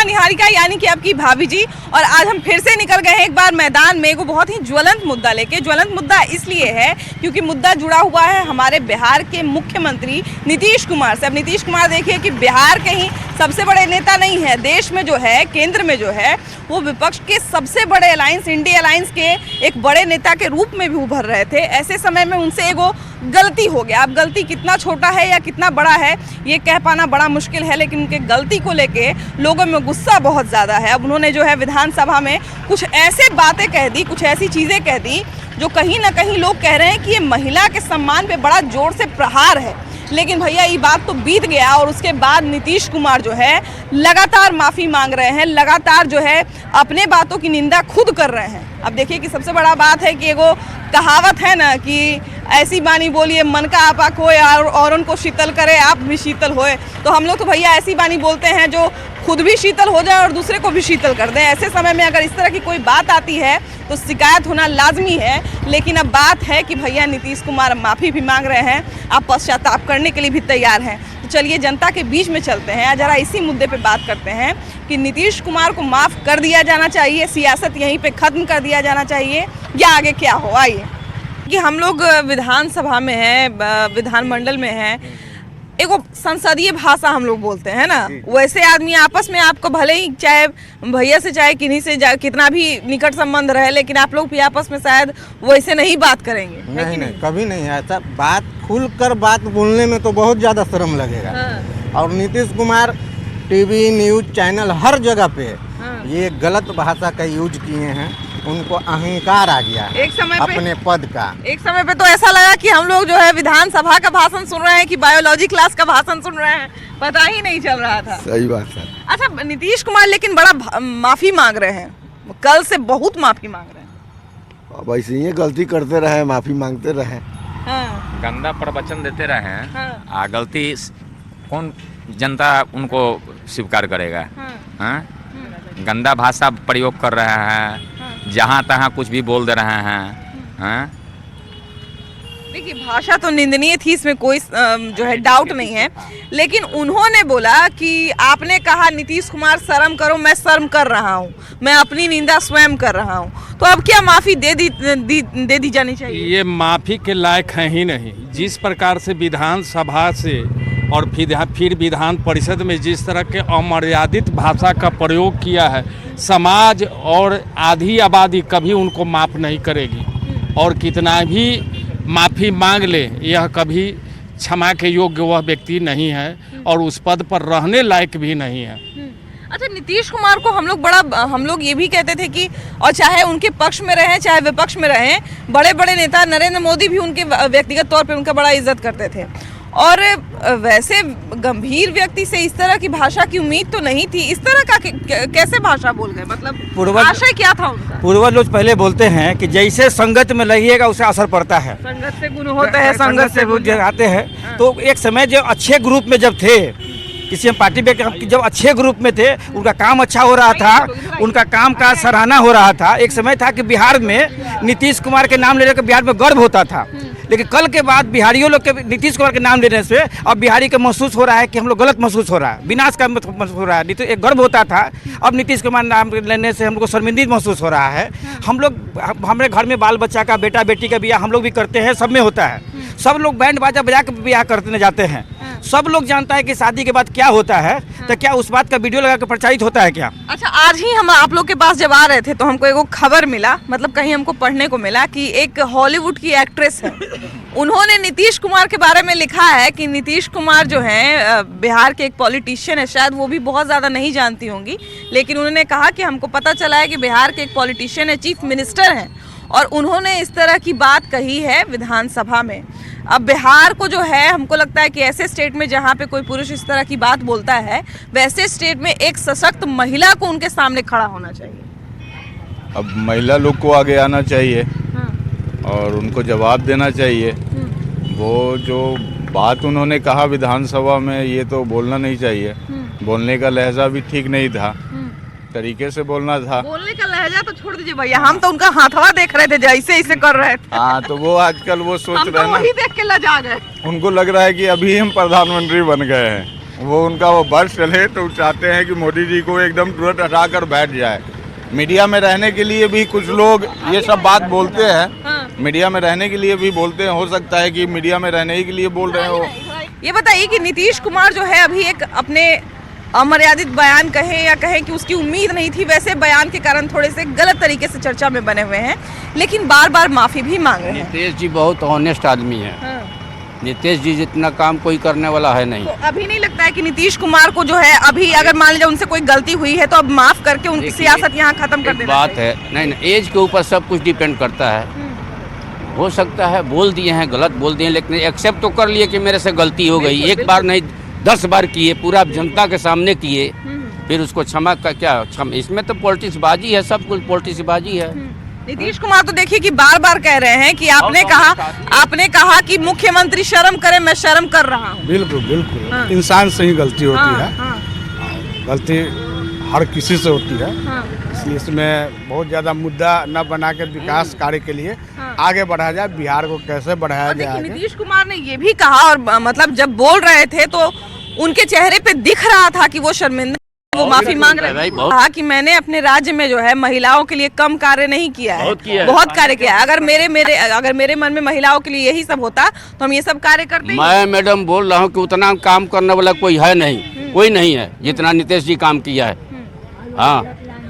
हाँ, निहारिका यानी कि आपकी भाभी जी। और आज हम फिर से निकल गए हैं एक बार मैदान में, एक बहुत ही ज्वलंत मुद्दा लेके। ज्वलंत मुद्दा इसलिए है क्योंकि मुद्दा जुड़ा हुआ है हमारे बिहार के मुख्यमंत्री नीतीश कुमार से। अब नीतीश कुमार देखिए कि बिहार के ही सबसे बड़े नेता नहीं है, देश में जो है, केंद्र में जो है, वो विपक्ष के सबसे बड़े अलायंस, इंडिया अलायंस के एक बड़े नेता के रूप में भी उभर रहे थे। ऐसे समय में उनसे एगो गलती हो गया। अब गलती कितना छोटा है या कितना बड़ा है ये कह पाना बड़ा मुश्किल है, लेकिन उनके गलती को लेके लोगों में गुस्सा बहुत ज़्यादा है। अब उन्होंने जो है विधानसभा में कुछ ऐसे बातें कह दी, कुछ ऐसी चीज़ें कह दी जो कहीं ना कहीं लोग कह रहे हैं कि ये महिला के सम्मान पे बड़ा जोर से प्रहार है। लेकिन भैया ये बात तो बीत गया और उसके बाद नीतीश कुमार जो है लगातार माफ़ी मांग रहे हैं, लगातार जो है अपने बातों की निंदा खुद कर रहे हैं। अब देखिए कि सबसे बड़ा बात है कि एगो कहावत है ना कि ऐसी बानी बोलिए मन का आपा खोए और उनको शीतल करे आप भी शीतल होए। तो हम लोग तो भैया ऐसी बानी बोलते हैं जो खुद भी शीतल हो जाए और दूसरे को भी शीतल कर दें। ऐसे समय में अगर इस तरह की कोई बात आती है तो शिकायत होना लाजमी है। लेकिन अब बात है कि भैया नीतीश कुमार माफ़ी भी मांग रहे हैं, आप पश्चाताप करने के लिए भी तैयार हैं। तो चलिए जनता के बीच में चलते हैं, ज़रा इसी मुद्दे पे बात करते हैं कि नीतीश कुमार को माफ़ कर दिया जाना चाहिए, सियासत यहीं पे ख़त्म कर दिया जाना चाहिए या आगे क्या हो। आइए कि हम लोग विधानसभा में हैं, विधानमंडल में हैं, एक संसदीय भाषा हम लोग बोलते हैं ना। वैसे आदमी आपस में, आपको भले ही चाहे भैया से चाहे किन्हीं से कितना भी निकट संबंध रहे, लेकिन आप लोग भी आपस में शायद वैसे नहीं बात करेंगे। नहीं, कभी नहीं ऐसा। बात खुलकर बात बोलने में तो बहुत ज़्यादा शर्म लगेगा। हाँ। और Nitish Kumar TV news channel हर जगह पे ये गलत भाषा का यूज किए हैं। उनको अहंकार आ गया एक समय पे, अपने पद का। एक समय पे तो ऐसा लगा कि हम लोग जो है विधानसभा का भाषण सुन रहे हैं कि बायोलॉजी क्लास का भाषण सुन रहे हैं, पता ही नहीं चल रहा था। सही बात है। अच्छा, नीतीश कुमार लेकिन बड़ा माफी मांग रहे हैं, कल से बहुत माफी मांग रहे हैं। अब ऐसे ही गलती करते रहे, माफी मांगते रहे। हाँ। गंदा प्रवचन देते रहे। हाँ। गलती कौन जनता उनको स्वीकार करेगा। हाँ। गंदा भाषा प्रयोग कर रहे हैं, जहाँ तहाँ कुछ भी बोल दे रहे हैं। हाँ? देखिए भाषा तो निंदनीय थी, इसमें कोई जो है डाउट नहीं है, लेकिन उन्होंने बोला कि आपने कहा नीतीश कुमार शर्म करो, मैं शर्म कर रहा हूँ, मैं अपनी निंदा स्वयं कर रहा हूँ। तो अब क्या माफ़ी दे दी जानी चाहिए? ये माफ़ी के लायक है ही नहीं। जिस प्रकार से विधानसभा से और फिर विधान परिषद में जिस तरह के अमर्यादित भाषा का प्रयोग किया है, समाज और आधी आबादी कभी उनको माफ़ नहीं करेगी। और कितना भी माफ़ी मांग ले, यह कभी क्षमा के योग्य वह व्यक्ति नहीं है और उस पद पर रहने लायक भी नहीं है। अच्छा, नीतीश कुमार को हम लोग ये भी कहते थे कि, और चाहे उनके पक्ष में रहें चाहे विपक्ष में रहें, बड़े बड़े नेता नरेंद्र मोदी भी उनके व्यक्तिगत तौर पे उनका बड़ा इज्जत करते थे। और वैसे गंभीर व्यक्ति से इस तरह की भाषा की उम्मीद तो नहीं थी। इस तरह का कैसे भाषा बोल गए? मतलब आशय क्या था उनका? पूर्वज लोग पहले बोलते हैं कि जैसे संगत में लगिएगा उसे असर पड़ता है। संगत से गुण होते हैं, संगत से गुण आते हैं। तो एक समय जो अच्छे ग्रुप में जब थे, किसी पार्टी में जब अच्छे ग्रुप में थे, उनका काम अच्छा हो रहा था, उनका काम का सराहना हो रहा था। एक समय था कि बिहार में नीतीश कुमार के नाम लेने का बिहार में गर्व होता था। लेकिन कल के बाद बिहारियों लोग के नीतीश कुमार के नाम लेने से अब बिहारी को महसूस हो रहा है कि हम लोग गलत महसूस हो रहा है, विनाश का महसूस हो रहा है। तो एक गर्व होता था, अब नीतीश कुमार नाम लेने से हम लोग को शर्मिंदगी महसूस हो रहा है। हम लोग, हमारे घर में बाल बच्चा का, बेटा बेटी का ब्याह हम लोग भी करते हैं, सब में होता है। सब लोग बैंड बाजा बजा के ब्याह करने जाते हैं। सब लोग जानता है कि शादी के बाद क्या होता है। तो क्या उस बात का वीडियो लगा के प्रचारित होता है क्या? अच्छा, आज ही हम आप लोग के पास जब आ रहे थे तो हमको एक खबर मिला, मतलब कहीं हमको पढ़ने को मिला कि एक हॉलीवुड की एक्ट्रेस है, उन्होंने नीतीश कुमार के बारे में लिखा है कि नीतीश कुमार जो है बिहार के एक पॉलिटिशियन है, शायद वो भी बहुत ज़्यादा नहीं जानती होंगी, लेकिन उन्होंने कहा कि हमको पता चला है कि बिहार के एक पॉलिटिशियन है, चीफ मिनिस्टर हैं, और उन्होंने इस तरह की बात कही है विधानसभा में। अब बिहार को जो है, हमको लगता है कि ऐसे स्टेट में जहाँ पे कोई पुरुष इस तरह की बात बोलता है, वैसे स्टेट में एक सशक्त महिला को उनके सामने खड़ा होना चाहिए। अब महिला लोग को आगे आना चाहिए। हाँ। और उनको जवाब देना चाहिए। वो जो बात उन्होंने कहा विधानसभा में, ये तो बोलना नहीं चाहिए। बोलने का लहजा भी ठीक नहीं था, तरीके से बोलना था। बोलने का लहजा तो छोड़ दीजिए भैया, हम तो उनका हाथवा देख रहे थे जैसे इसे कर रहे थे। हाँ, तो वो आजकल वो सोच रहे हैं ना, वही देख के लजा गए। उनको लग रहा है कि अभी हम प्रधानमंत्री बन गए हैं। वो उनका वो बस चले तो चाहते हैं कि मोदी जी को एकदम तुरंत हटा कर बैठ जाए। मीडिया में रहने के लिए भी कुछ लोग ये सब बात बोलते हैं, मीडिया में रहने के लिए भी बोलते हैं, हो सकता है कि मीडिया में रहने ही के लिए बोल रहे हो। ये बताइए कि नीतीश कुमार जो है अभी एक अपने अमर्यादित बयान कहे या कहे कि उसकी उम्मीद नहीं थी, वैसे बयान के कारण थोड़े से गलत तरीके से चर्चा में बने हुए हैं, लेकिन बार बार माफी भी मांग रहे हैं। नीतीश जी बहुत ऑनेस्ट आदमी है। नीतीश जी जितना काम कोई करने वाला है नहीं। तो अभी नहीं लगता है कि नीतीश कुमार को जो है अभी अगर मान लीजिए उनसे कोई गलती हुई है तो अब माफ करके उनकी सियासत यहाँ खत्म कर देना बात है नहीं, एज के ऊपर सब कुछ डिपेंड करता है। हो सकता है बोल दिए हैं, गलत बोल दिए, लेकिन एक्सेप्ट तो कर लिए कि मेरे से गलती हो गई। एक बार नहीं 10 बार किए, पूरा जनता के सामने किए, फिर उसको क्षमा का क्या इसमें तो पॉलिटिक्स बाजी है, सब कुछ पॉलिटिक्स बाजी है। नीतीश कुमार तो देखिए कि बार बार कह रहे हैं कि आपने कहा कि मुख्यमंत्री शर्म करे, मैं शर्म कर रहा हूँ। बिल्कुल बिल्कुल, इंसान से ही गलती होती है, गलती हर किसी से होती है, इसलिए इसमें बहुत ज़्यादा मुद्दा न बना के विकास कार्य के लिए आगे बढ़ाया जाए, बिहार को कैसे बढ़ाया जाए। नीतीश कुमार ने ये भी कहा, और मतलब जब बोल रहे थे तो उनके चेहरे पे दिख रहा था कि वो शर्मिंदा, वो माफी मांग रहे हैं। कहा कि मैंने अपने राज्य में जो है महिलाओं के लिए कम कार्य नहीं किया है, बहुत कार्य किया है। अगर मेरे मन में महिलाओं के लिए यही सब होता तो हम ये सब कार्य करते। मैं मैडम बोल रहा हूँ कि उतना काम करने वाला कोई है नहीं, कोई नहीं है जितना नीतीश जी काम किया है। हाँ,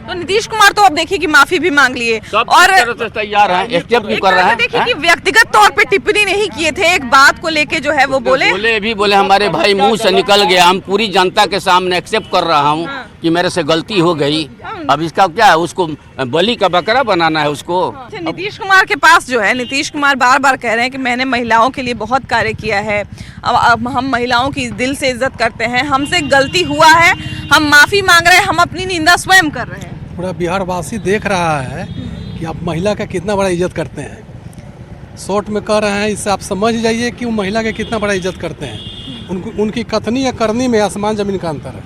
तो नीतीश कुमार तो अब देखिए कि माफी भी मांग लिए और तैयार है, स्टेप भी कर रहे हैं। देखिए कि व्यक्तिगत तौर पे टिप्पणी नहीं किए थे, एक बात को लेके जो है वो बोले हमारे भाई मुंह से निकल गया, हम पूरी जनता के सामने एक्सेप्ट कर रहा हूँ कि मेरे से गलती हो गई। अब इसका क्या है, उसको बलि का बकरा बनाना है उसको। नीतीश कुमार के पास जो है, नीतीश कुमार बार बार कह रहे हैं कि मैंने महिलाओं के लिए बहुत कार्य किया है, अब हम महिलाओं की दिल से इज्जत करते हैं, हमसे गलती हुआ है, हम माफी मांग रहे हैं, हम अपनी निंदा स्वयं कर रहे हैं। पूरा बिहार वासी देख रहा है कि आप महिला का कितना बड़ा इज्जत करते हैं। शॉर्ट में कह रहे हैं, इससे आप समझ जाइए कि वो महिला का कितना बड़ा इज्जत करते हैं। उनकी कथनी या करनी में आसमान जमीन का अंतर है।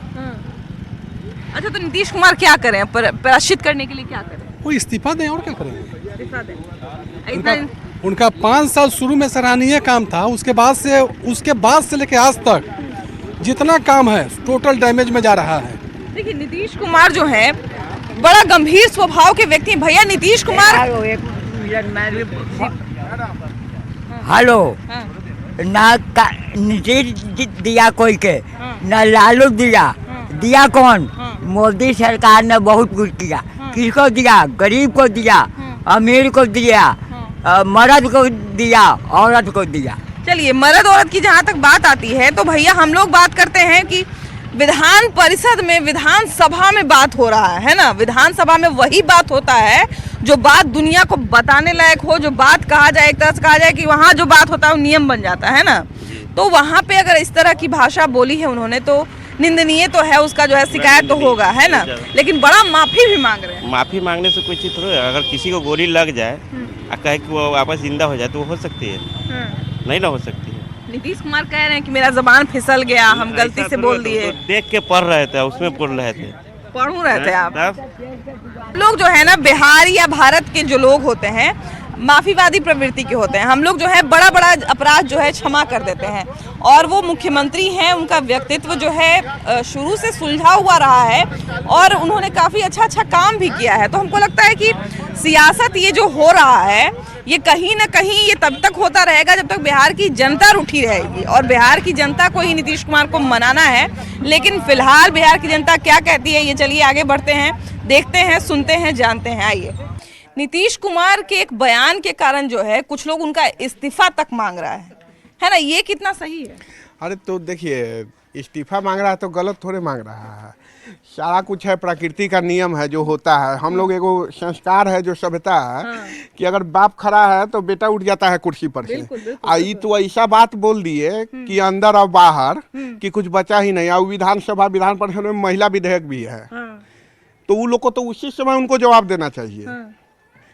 अच्छा, तो नीतीश कुमार क्या करें, पराजित करने के लिए क्या करें? वो इस्तीफा दें और क्या करेंगे। उनका 5 साल शुरू में सराहनीय काम था, उसके बाद से लेके आज तक जितना काम है टोटल डैमेज में जा रहा है। देखिए नीतीश कुमार जो है बड़ा गंभीर स्वभाव के व्यक्ति हैं। भैया नीतीश कुमार हेलो ना नीतीश दिया कोई के, ना लालू दिया कौन? मोदी सरकार ने बहुत कुछ किया। किसको दिया? गरीब को दिया, अमीर को दिया, मर्द को दिया, औरत को दिया। चलिए, मर्द औरत की जहाँ तक बात आती है तो भैया हम लोग बात करते हैं कि विधान परिषद में, विधानसभा में बात हो रहा है ना। विधानसभा में वही बात होता है जो बात दुनिया को बताने लायक हो, जो बात कहा जाए, एक तरह से कहा जाए कि वहाँ जो बात होता है वो नियम बन जाता है ना। तो वहाँ पे अगर इस तरह की भाषा बोली है उन्होंने तो निंदनीय तो है, उसका जो है शिकायत तो होगा, है ना। लेकिन बड़ा माफी भी मांग रहे हैं। माफी मांगने से कोई चीज थोड़ी है। अगर किसी को गोली लग जाए और कहे कि वो वापस जिंदा हो जाए तो वो हो सकती है, नहीं ना हो सकती है। नीतीश कुमार कह रहे हैं कि मेरा जबान फिसल गया, हम गलती से बोल दिए। देख के पढ़ रहे थे, उसमें बोल रहे थे, पढ़ू रहे थे आप लोग जो है ना। बिहार या भारत के जो लोग होते हैं माफीवादी प्रवृत्ति के होते हैं। हम लोग जो है बड़ा बड़ा अपराध जो है क्षमा कर देते हैं, और वो मुख्यमंत्री हैं, उनका व्यक्तित्व जो है शुरू से सुलझा हुआ रहा है और उन्होंने काफ़ी अच्छा काम भी किया है। तो हमको लगता है कि सियासत ये जो हो रहा है ये कहीं ना कहीं ये तब तक होता रहेगा जब तक बिहार की जनता रूठी रहेगी, और बिहार की जनता को ही नीतीश कुमार को मनाना है। लेकिन फिलहाल बिहार की जनता क्या कहती है, ये चलिए आगे बढ़ते हैं, देखते हैं, सुनते हैं, जानते हैं। आइए, नीतीश कुमार के एक बयान के कारण जो है कुछ लोग उनका इस्तीफा तक मांग रहा है ना। ये कितना सही है? अरे तो देखिए, इस्तीफा मांग रहा है तो गलत थोड़े मांग रहा है। सारा कुछ है, प्रकृति का नियम है जो होता है। हम लोग एगो संस्कार है जो सभ्यता है कि अगर बाप खड़ा है तो बेटा उठ जाता है कुर्सी पर से। आई तो ऐसा बात बोल दिए कि अंदर और बाहर कि कुछ बचा ही नहीं। और विधानसभा, विधान परिषद में महिला विधेयक भी है, तो उन लोग को तो उसी समय उनको जवाब देना चाहिए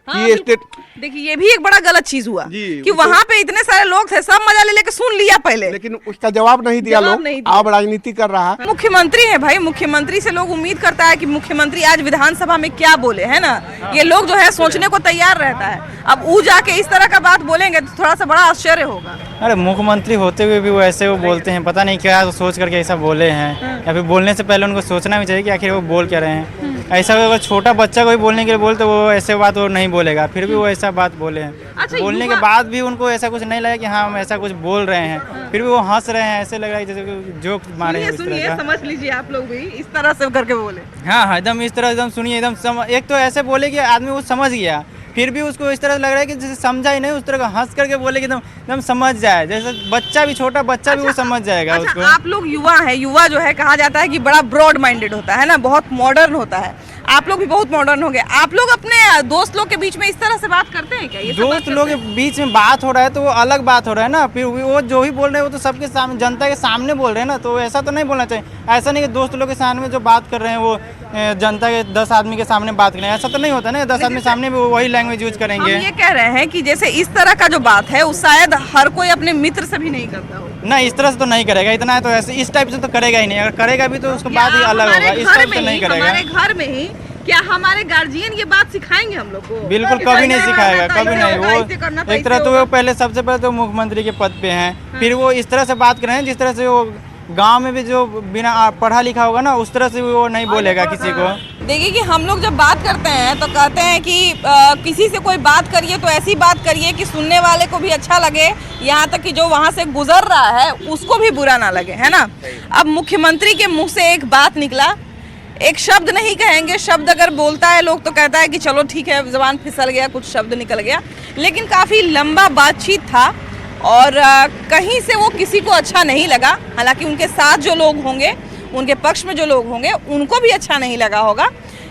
हाँ, कि स्टेट देखिए ये भी एक बड़ा गलत चीज हुआ जी, कि वहाँ पे इतने सारे लोग थे, सब मजा ले लेके सुन लिया पहले, लेकिन उसका जवाब नहीं दिया जवाब लोग। नहीं दिया। अब राजनीति कर रहा है। मुख्यमंत्री है भाई, मुख्यमंत्री से लोग उम्मीद करता है कि मुख्यमंत्री आज विधानसभा में क्या बोले, है ना। ये लोग जो है सोचने को तैयार रहता है। अब वो जाके इस तरह का बात बोलेंगे तो थोड़ा सा बड़ा आश्चर्य होगा। अरे मुख्यमंत्री होते हुए भी वो ऐसे वो बोलते हैं, पता नहीं क्या सोच करके ऐसा बोले हैं, या फिर बोलने से पहले उनको सोचना भी चाहिए कि आखिर वो बोल क्या रहे हैं। ऐसा अगर छोटा बच्चा को भी बोलने के लिए बोलते वो ऐसे बात वो नहीं बोलेगा, फिर भी वो ऐसा बात बोले हैं। अच्छा, बोलने के बाद भी उनको ऐसा कुछ नहीं लगा कि हाँ हम ऐसा कुछ बोल रहे हैं, फिर भी वो हंस रहे हैं, ऐसे लग रहा है जैसे जोक मारे हैं इस तरह का। समझ लीजिए आप लोग भी इस तरह से करके बोले। हाँ हाँ, एकदम इस तरह एकदम सुनिए एकदम एक तो ऐसे बोले कि आदमी वो समझ गया, फिर भी उसको इस तरह लग रहा है कि जैसे समझा ही नहीं, उस तरह का हंस करके बोले कि एकदम एकदम समझ जाए, जैसे बच्चा भी छोटा बच्चा भी वो समझ जाएगा उसको। आप लोग युवा हैं, युवा जो है कहा जाता है कि बड़ा ब्रॉड माइंडेड होता है ना, बहुत मॉडर्न होता है। आप लोग भी बहुत मॉडर्न हो गए। आप लोग अपने दोस्त लोग के बीच में इस तरह से बात करते हैं क्या? ये सब बात दोस्त लोग के बीच में बात हो रहा है तो वो अलग बात हो रहा है ना, फिर वो जो भी बोल रहे हैं वो तो सबके सामने जनता के सामने बोल रहे हैं ना, तो ऐसा तो नहीं बोलना चाहिए। ऐसा नहीं कि दोस्त लोग के सामने जो बात कर रहे हैं वो जनता के 10 आदमी के सामने बात करें, ऐसा तो नहीं होता ना। 10 आदमी सामने भी वही लैंग्वेज यूज करेंगे। हम ये कह रहे हैं कि जैसे इस तरह का जो बात है वो शायद हर कोई अपने मित्र से भी नहीं करता हो। ना इस तरह से तो नहीं करेगा, इतना है तो ऐसे इस टाइप से तो करेगा ही नहीं। अगर करेगा भी तो उसका बात ही अलग होगा, इस टाइप से नहीं करेगा। हमारे घर में ही क्या हमारे गार्जियन ये बात सिखाएंगे हम लोग को? बिल्कुल कभी नहीं सिखाएगा, कभी नहीं। वो एक तरह तो वो पहले सबसे पहले तो मुख्यमंत्री के पद पे हैं, फिर वो इस तरह से बात कर रहे हैं जिस तरह से वो गांव में भी जो बिना पढ़ा लिखा होगा ना उस तरह से वो नहीं बोलेगा किसी को। देखिए कि हम लोग जब बात करते हैं तो कहते हैं कि किसी से कोई बात करिए तो ऐसी बात करिए कि सुनने वाले को भी अच्छा लगे, यहाँ तक कि जो वहाँ से गुजर रहा है उसको भी बुरा ना लगे, है ना। अब मुख्यमंत्री के मुँह से एक बात निकला, एक शब्द नहीं कहेंगे, शब्द अगर बोलता है लोग तो कहता है कि चलो ठीक है ज़बान फिसल गया, कुछ शब्द निकल गया, लेकिन काफ़ी लंबा बातचीत था और कहीं से वो किसी को अच्छा नहीं लगा। हालांकि उनके साथ जो लोग होंगे, उनके पक्ष में जो लोग होंगे उनको भी अच्छा नहीं लगा होगा,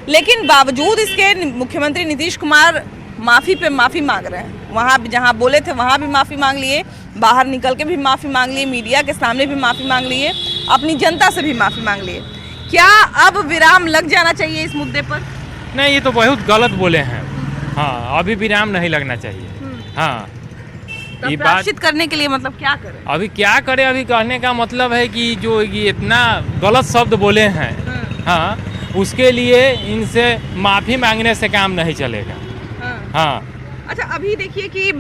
लेकिन बावजूद इसके मुख्यमंत्री नीतीश कुमार माफ़ी पे माफ़ी मांग रहे हैं। वहाँ जहाँ बोले थे वहाँ भी माफ़ी मांग लिए, बाहर निकल के भी माफ़ी मांग लिए, मीडिया के सामने भी माफ़ी मांग लिए, अपनी जनता से भी माफ़ी मांग लिए। क्या अब विराम लग जाना चाहिए इस मुद्दे पर? नहीं, ये तो बहुत गलत बोले हैं। हाँ, अभी विराम नहीं लगना चाहिए। हाँ, ये प्रायश्चित करने के लिए मतलब क्या करें? अभी क्या करें? अभी कहने का मतलब है कि जो ये इतना गलत शब्द बोले हैं, हाँ, उसके लिए इनसे माफ़ी मांगने से काम नहीं चलेगा। हाँ। अच्छा, अभी देखिए कि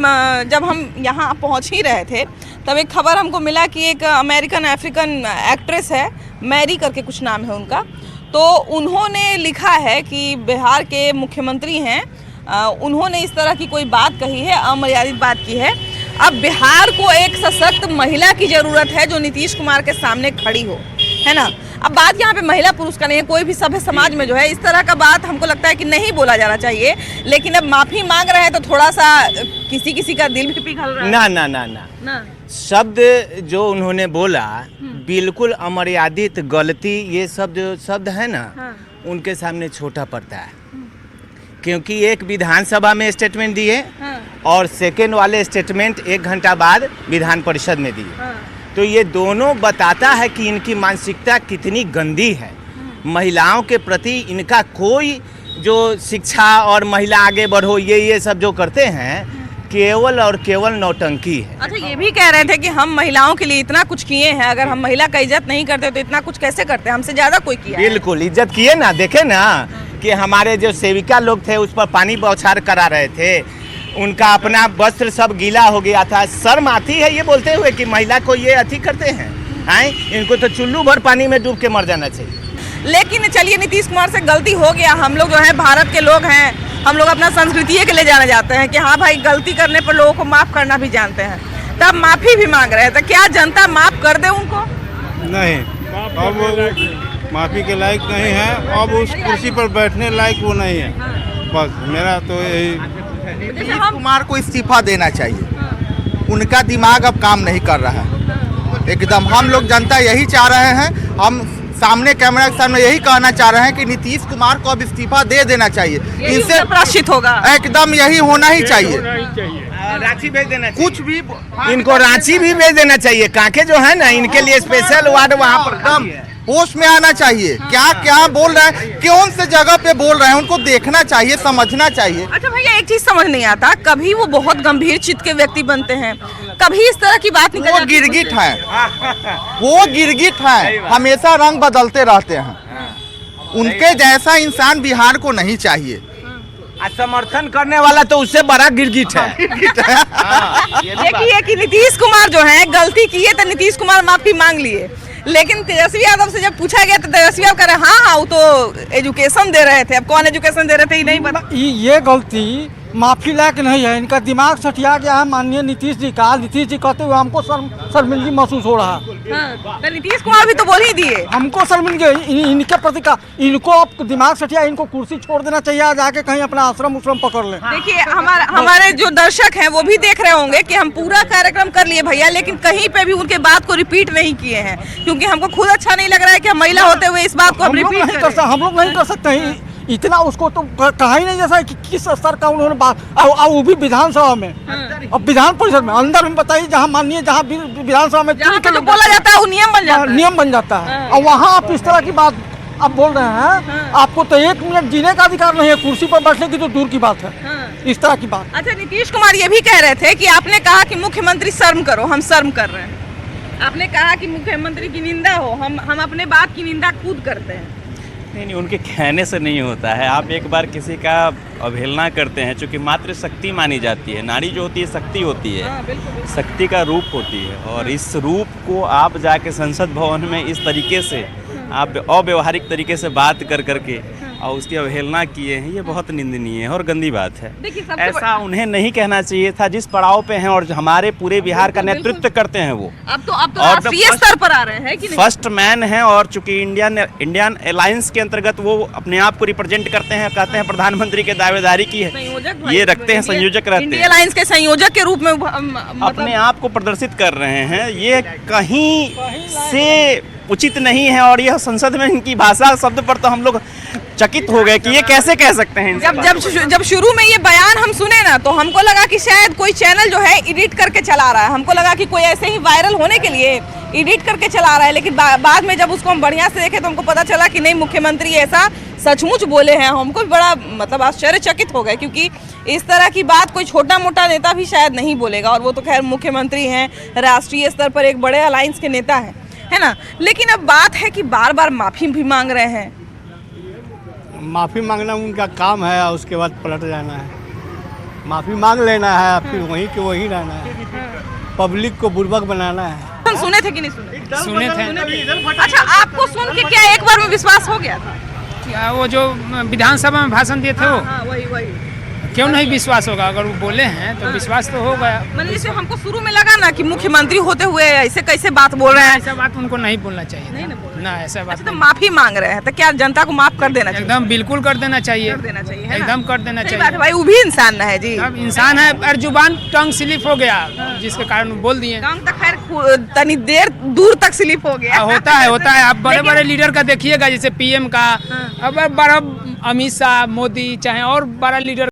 जब हम यहाँ पहुँच ही रहे थे तब एक खबर हमको मिला कि एक अमेरिकन अफ्रीकन एक्ट्रेस है, मैरी करके कुछ नाम है उनका, तो उन्होंने लिखा है कि बिहार के मुख्यमंत्री हैं, उन्होंने इस तरह की कोई बात कही है, अमर्यादित बात की है। अब बिहार को एक सशक्त महिला की ज़रूरत है जो नीतीश कुमार के सामने खड़ी हो, है ना। अब बात यहाँ पे महिला पुरुष का नहीं है, कोई भी सभ्य समाज में जो है इस तरह का बात हमको लगता है कि नहीं बोला जाना चाहिए, लेकिन अब माफ़ी मांग रहे हैं तो थोड़ा सा किसी का दिल भी पिघल रहा है। ना ना ना ना, शब्द जो उन्होंने बोला बिल्कुल अमर्यादित, गलती, ये सब जो शब्द है ना, उनके सामने छोटा पड़ता है। क्योंकि एक विधानसभा में स्टेटमेंट दिए और सेकेंड वाले स्टेटमेंट 1 घंटा बाद विधान परिषद में दिए, तो ये दोनों बताता है कि इनकी मानसिकता कितनी गंदी है। महिलाओं के प्रति इनका कोई जो शिक्षा और महिला आगे बढ़ो ये सब जो करते हैं केवल और केवल नौटंकी है। अच्छा, ये भी कह रहे थे कि हम महिलाओं के लिए इतना कुछ किए हैं, अगर हम महिला का इज्जत नहीं करते तो इतना कुछ कैसे करते, हमसे ज़्यादा कोई किया है। बिल्कुल इज्जत किए ना, देखे ना कि हमारे जो सेविका लोग थे उस पर पानी बौछार करा रहे थे, उनका अपना वस्त्र सब गीला हो गया था। शर्म आती है ये बोलते हुए कि महिला को ये अति करते हैं, इनको तो चुल्लू भर पानी में डूब के मर जाना चाहिए। लेकिन चलिए, नीतीश कुमार से गलती हो गया, हम लोग जो है भारत के लोग हैं, हम लोग अपना संस्कृति के लिए जाने जाते हैं कि हाँ भाई गलती करने पर लोगों को माफ़ करना भी जानते हैं, तब माफ़ी भी मांग रहे हैं, तो क्या जनता माफ़ कर दे उनको? नहीं, अब वो माफ़ी के लायक नहीं है, अब उस कुर्सी पर बैठने लायक वो नहीं है। बस मेरा तो यही। नीतीश कुमार को इस्तीफा देना चाहिए, उनका दिमाग अब काम नहीं कर रहा है एकदम। हम लोग जनता यही चाह रहे हैं, हम सामने कैमरा के सामने यही कहना चाह रहे हैं कि नीतीश कुमार को अब इस्तीफा दे देना चाहिए, इनसे प्रायश्चित होगा, एकदम यही होना ही चाहिए। रांची भेज देना चाहिए, कुछ भी इनको रांची भी भेज देना चाहिए। कांके जो है ना, इनके लिए स्पेशल वार्ड वहाँ पर एकदम होश में आना चाहिए। क्या क्या बोल रहे हैं, कौन से जगह पे बोल रहे हैं, उनको देखना चाहिए, समझना चाहिए। अच्छा भैया एक चीज समझ नहीं आता, कभी वो बहुत गंभीर चित्त के व्यक्ति बनते हैं, कभी इस तरह की बात निकल वो गिरगिट है, वो गिरगिट है, हमेशा रंग बदलते रहते हैं। उनके जैसा इंसान बिहार को नहीं चाहिए। समर्थन करने वाला तो उससे बड़ा गिरगिट है। देखिए कि नीतीश कुमार जो है गलती की है तो नीतीश कुमार माफी मांग लिए, लेकिन तेजस्वी यादव से जब पूछा गया तो तेजस्वी यादव कह रहे हाँ वो तो एजुकेशन दे रहे थे। अब कौन एजुकेशन दे रहे थे ये नहीं पता। ये गलती माफी लायक नहीं है, इनका दिमाग सटिया गया है माननीय नीतीश जी का। नीतीश जी कहते हुए हमको शर्मिंदगी महसूस हो रहा है। तो नीतीश कुमार भी तो बोल ही दिए हमको शर्मिंदगी, इनके प्रति का इनको अब दिमाग सटिया, इनको कुर्सी छोड़ देना चाहिए, जाके कहीं अपना आश्रम उश्रम पकड़ ले। देखिए हमारे जो दर्शक हैं वो भी देख रहे होंगे कि हम पूरा कार्यक्रम कर लिए भैया, लेकिन कहीं पे भी उनके बात को रिपीट नहीं किए हैं, क्योंकि हमको खुद अच्छा नहीं लग रहा है कि हम महिला होते हुए इस बात को हम रिपीट करें। हम लोग नहीं कर सकते हैं इतना, उसको तो कहा ही नहीं जैसा कि किस स्तर का उन्होंने बात, वो भी विधानसभा में। अब विधान परिषद में अंदर में बताइए, जहाँ माननीय जहाँ विधानसभा में तो बोला जाता है वो नियम बन जाता है, और वहाँ आप इस तरह की बात आप बोल रहे हैं। आपको तो 1 मिनट जीने का अधिकार नहीं है, कुर्सी पर बैठने की तो दूर की बात है, इस तरह की बात। अच्छा, नीतीश कुमार ये भी कह रहे थे कि आपने कहा कि मुख्यमंत्री शर्म करो, हम शर्म कर रहे हैं। आपने कहा कि मुख्यमंत्री की निंदा हो, हम अपने बात की निंदा खुद करते हैं। नहीं, उनके कहने से नहीं होता है। आप एक बार किसी का अवहेलना करते हैं, चूँकि मात्र शक्ति मानी जाती है, नारी जो होती है शक्ति होती है, शक्ति का रूप होती है, और इस रूप को आप जाके संसद भवन में इस तरीके से आप अव्यवहारिक तरीके से बात कर करके और उसकी अवहेलना किए हैं, ये बहुत निंदनीय है और गंदी बात है। ऐसा उन्हें नहीं कहना चाहिए था जिस पड़ाव पे हैं, और हमारे पूरे बिहार का नेतृत्व करते हैं वो। अब तो राष्ट्रीय स्तर पर आ रहे हैं कि नहीं? फर्स्ट मैन हैं, और चूंकि इंडियन अलायंस के अंतर्गत वो अपने आप को रिप्रेजेंट करते हैं, कहते हैं प्रधानमंत्री के दावेदारी की है, ये रखते हैं, संयोजक रहते हैं, इंडियन अलायंस के संयोजक के रूप में अपने आप को प्रदर्शित कर रहे हैं। ये कहीं से उचित नहीं है, और यह संसद में इनकी भाषा शब्द पर तो हम लोग चकित हो गए कि ये कैसे कह सकते हैं। जब शुरू में ये बयान हम सुने ना, तो हमको लगा कि शायद कोई चैनल जो है एडिट करके चला रहा है, हमको लगा कि कोई ऐसे ही वायरल होने के लिए एडिट करके चला रहा है, लेकिन बाद में जब उसको हम बढ़िया से देखे तो हमको पता चला कि नहीं, मुख्यमंत्री ऐसा सचमुच बोले हैं। हमको भी बड़ा मतलब आश्चर्यचकित हो गए, क्योंकि इस तरह की बात कोई छोटा मोटा नेता भी शायद नहीं बोलेगा, और वो तो खैर मुख्यमंत्री हैं, राष्ट्रीय स्तर पर एक बड़े अलायंस के नेता हैं, है ना। लेकिन अब बात है कि बार बार माफी भी मांग रहे हैं। माफ़ी मांगना उनका काम है, और उसके बाद पलट जाना है, माफ़ी मांग लेना है, फिर वहीं के वहीं रहना है, पब्लिक को बुर्बक बनाना है। हम सुने थे कि नहीं सुने? सुने थे। अच्छा, आपको सुन के क्या एक बार में विश्वास हो गया था? वो जो विधानसभा में भाषण दिए थे वो, वही क्यों नहीं विश्वास होगा? अगर वो बोले हैं तो विश्वास तो हो गया। मतलब जैसे हमको शुरू में लगा ना कि मुख्यमंत्री होते हुए ऐसे कैसे बात बोल रहे हैं, ऐसा बात उनको नहीं बोलना चाहिए, नहीं ना ऐसा बात। तो माफी मांग रहे हैं, तो क्या जनता को माफ कर देना चाहिए? एकदम बिल्कुल कर देना चाहिए, एकदम कर देना चाहिए भाई। वो भी इंसान ना है जी, अब इंसान है, और जुबान टंग स्लिप हो गया, जिसके कारण बोल दिए। टंग तक खैर तनी देर दूर तक स्लिप हो गया। होता है। आप बड़े बड़े लीडर का देखिएगा, जैसे PM का, अब बड़ा अमित शाह, मोदी, चाहे और बड़ा लीडर